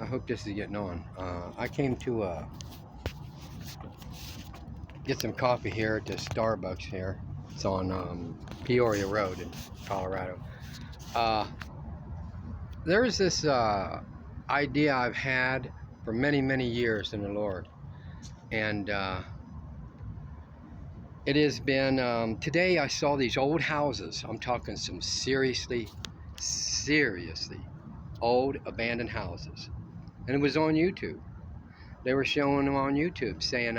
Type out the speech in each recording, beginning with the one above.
I hope this is getting on. I came to get some coffee here at the Starbucks here. It's on Peoria Road in Colorado. There's this idea I've had for many, many years in the Lord. And it has been, today I saw these old houses. I'm talking some seriously old abandoned houses. And it was on YouTube. They were showing them on YouTube saying,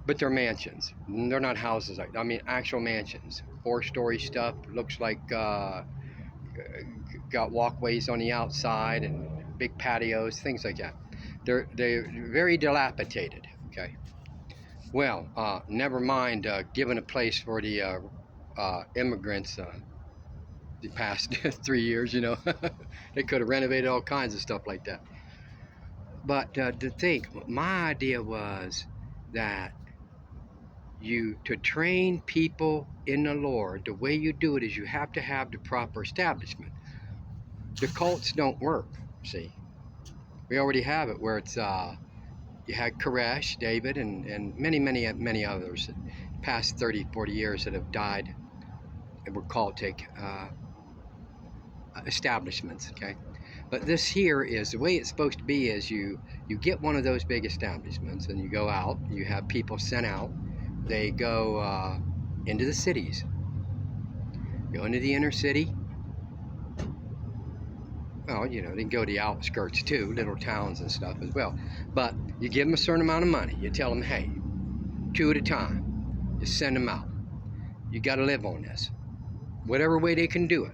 but they're mansions. They're not houses. I mean, actual mansions. 4-story stuff. Looks like got walkways on the outside and big patios, things like that. They're very dilapidated. Okay. Well, never mind giving a place for the immigrants the past 3 years. You know, they could have renovated all kinds of stuff like that. But to think, my idea was that to train people in the Lord, the way you do it is you have to have the proper establishment. The cults don't work, see. We already have it where it's, you had Koresh, David, and many others past 30, 40 years that have died and were cultic establishments, okay? But this here is, the way it's supposed to be is you get one of those big establishments and you go out, you have people sent out, they go into the cities, go into the inner city. Well, you know, they can go to the outskirts too, little towns and stuff as well. But you give them a certain amount of money. You tell them, hey, 2 at a time. You send them out. You got to live on this. Whatever way they can do it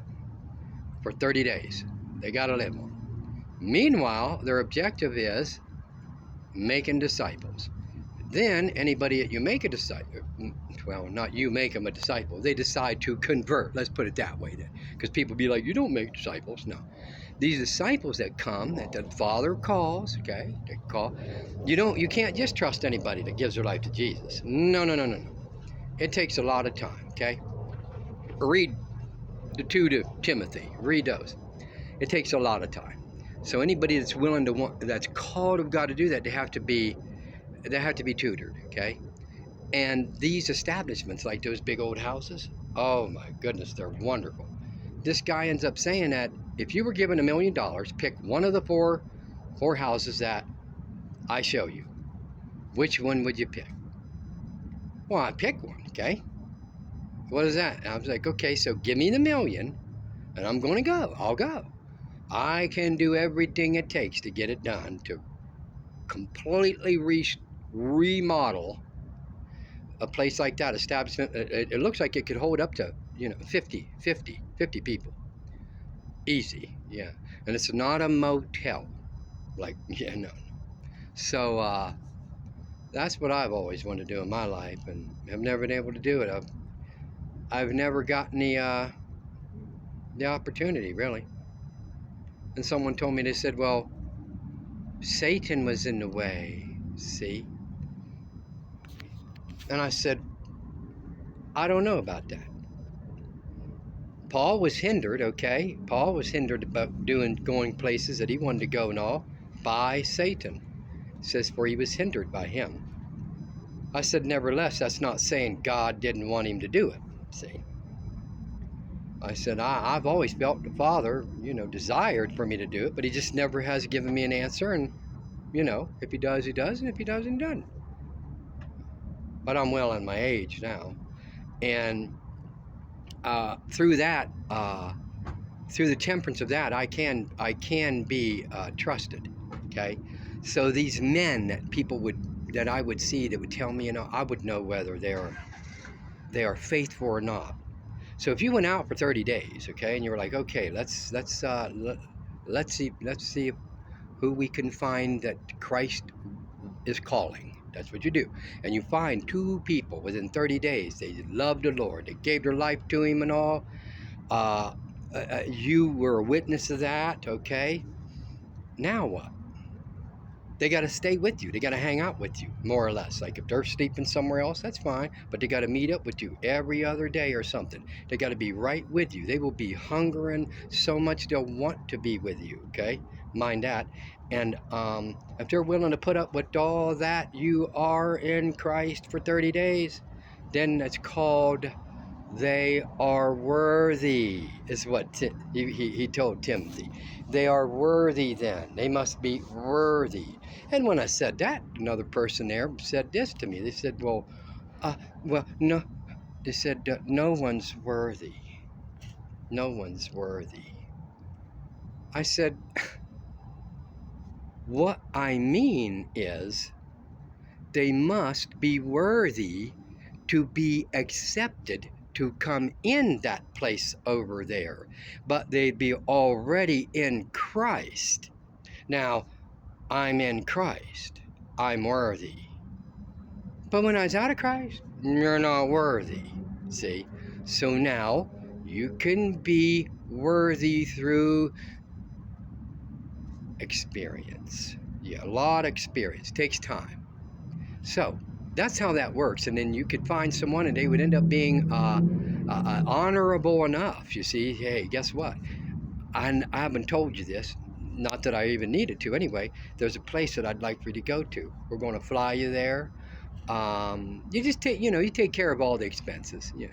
for 30 days. They got to live on it. Meanwhile, their objective is making disciples. Then anybody that you make a disciple, well, not you make them a disciple, they decide to convert. Let's put it that way then. Because people be like, you don't make disciples. No. These disciples that come, that the Father calls, okay, they call, you can't just trust anybody that gives their life to Jesus. No. It takes a lot of time, okay? Read the 2 to Timothy, read those. It takes a lot of time. So anybody that's willing to that's called of God to do that, they have to be tutored, okay? And these establishments, like those big old houses, oh my goodness, they're wonderful. This guy ends up saying that if you were given $1 million, pick one of the four houses that I show you. Which one would you pick? Well, I pick one, okay? What is that? And I was like, okay, so give me the $1 million, and I'm going to go. I'll go. I can do everything it takes to get it done, to completely remodel a place like that, establishment. It looks like it could hold up to, 50 people. Easy, yeah. And it's not a motel. Like, yeah, no. So, that's what I've always wanted to do in my life, and I've never been able to do it. I've never gotten the opportunity, really. And someone told me, they said, well, Satan was in the way, see? And I said, I don't know about that. Paul was hindered, okay? Paul was hindered about going places that he wanted to go and all by Satan. It says, for he was hindered by him. I said, nevertheless, that's not saying God didn't want him to do it, see? I said, I've always felt the Father, desired for me to do it, but he just never has given me an answer. And, if he does, he does, and if he doesn't, he doesn't. But I'm well in my age now. And through that, through the temperance of that, I can be trusted, okay? So these men that I would see that would tell me, I would know whether they are faithful or not. So if you went out for 30 days, okay, and you were like, okay, let's see who we can find that Christ is calling. That's what you do. And you find 2 people within 30 days. They loved the Lord. They gave their life to him and all. You were a witness of that, okay? Now what? They got to stay with you. They got to hang out with you, more or less. Like if they're sleeping somewhere else, that's fine. But they got to meet up with you every other day or something. They got to be right with you. They will be hungering so much they'll want to be with you. Okay, mind that. And if they're willing to put up with all that you are in Christ for 30 days, then it's called they are worthy, is what he told Timothy. They are worthy then. They must be worthy. And when I said that, another person there said this to me. They said, no. They said, no one's worthy. No one's worthy. I said, what I mean is they must be worthy to be accepted to come in that place over there, but they'd be already in Christ. Now, I'm in Christ. I'm worthy. But when I was out of Christ, you're not worthy. See? So now you can be worthy through experience. Yeah, a lot of experience. Takes time. So that's how that works. And then you could find someone and they would end up being honorable enough. You see, hey, guess what? I haven't told you this, not that I even needed to anyway. There's a place that I'd like for you to go to. We're going to fly you there. You just take, you take care of all the expenses. Yeah.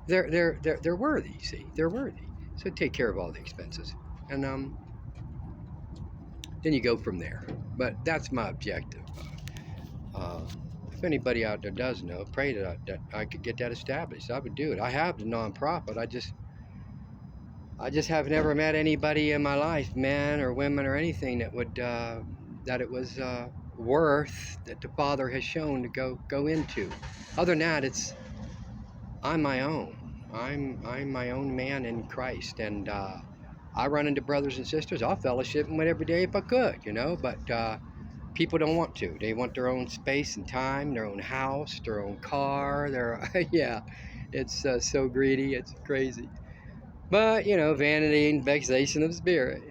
They're worthy. See, they're worthy. So take care of all the expenses, and then you go from there. But that's my objective. If anybody out there does know, pray that I could get that established. I would do it. I have the nonprofit. I just have never met anybody in my life, men or women or anything, that would that it was worth that the Father has shown to go into. Other than that, I'm my own. I'm my own man in Christ, and I run into brothers and sisters. I'll fellowship with every day if I could, but people don't want to. They want their own space and time, their own house, their own car. Yeah, it's so greedy. It's crazy. But vanity and vexation of spirit.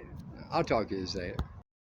I'll talk to you later.